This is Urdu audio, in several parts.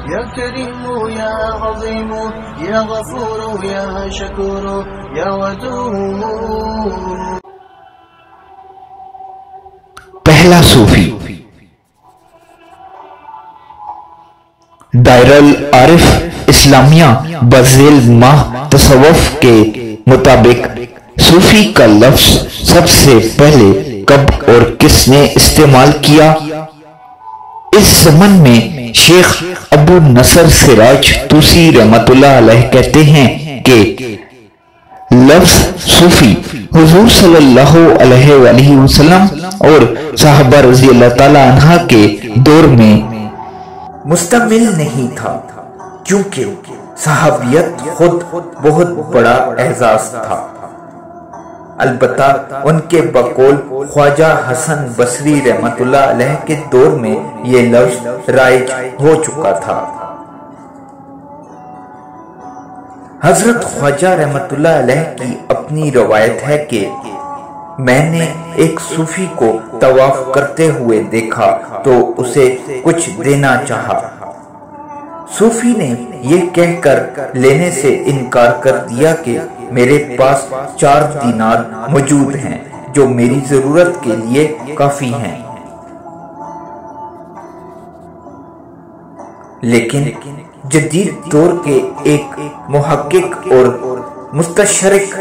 يا كريم يا عظيم يا غفور يا شكور يا ودود. پہلا صوفی دائرہ العارف اسلامیہ بذیل ماہ تصوف کے مطابق صوفی کا لفظ سب سے پہلے کب اور کس نے استعمال کیا؟ اس زمن میں شیخ ابو نصر سراج توسی رحمت اللہ علیہ کہتے ہیں کہ لفظ صوفی حضور صلی اللہ علیہ وآلہ وسلم اور صحابہ رضی اللہ تعالی عنہ کے دور میں مستعمل نہیں تھا، کیونکہ صحابیت خود بہت بڑا اعزاز تھا۔ البتہ ان کے بقول خواجہ حسن بصری رحمت اللہ علیہ کے دور میں یہ لفظ رائج ہو چکا تھا۔ حضرت خواجہ رحمت اللہ علیہ کی اپنی روایت ہے کہ میں نے ایک صوفی کو طواف کرتے ہوئے دیکھا تو اسے کچھ دینا چاہا۔ صوفی نے یہ کہہ کر لینے سے انکار کر دیا کہ میرے پاس 4 دینار موجود ہیں جو میری ضرورت کے لیے کافی ہیں۔ لیکن جدید دور کے ایک محقق اور مستشرق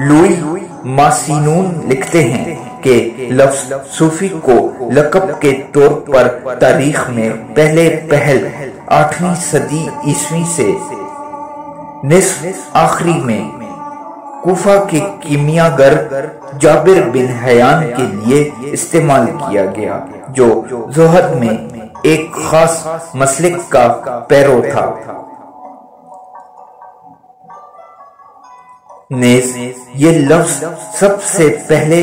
لوئی ماسینون لکھتے ہیں کہ لفظ صوفی کو لقب کے طور پر تاریخ میں پہلے 8ویں صدی عیسوی سے نصف آخری میں کوفہ کے کیمیاگر جابر بن حیان کے لیے استعمال کیا گیا، جو زہد میں ایک خاص مسلک کا پیرو تھا۔ نیز یہ لفظ سب سے پہلے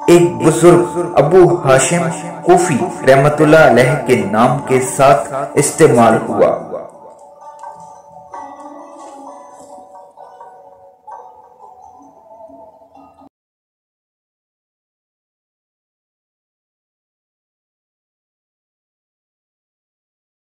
ایک بزرگ ابو ہاشم کوفی رحمت اللہ علیہ کے نام کے ساتھ استعمال ہوا۔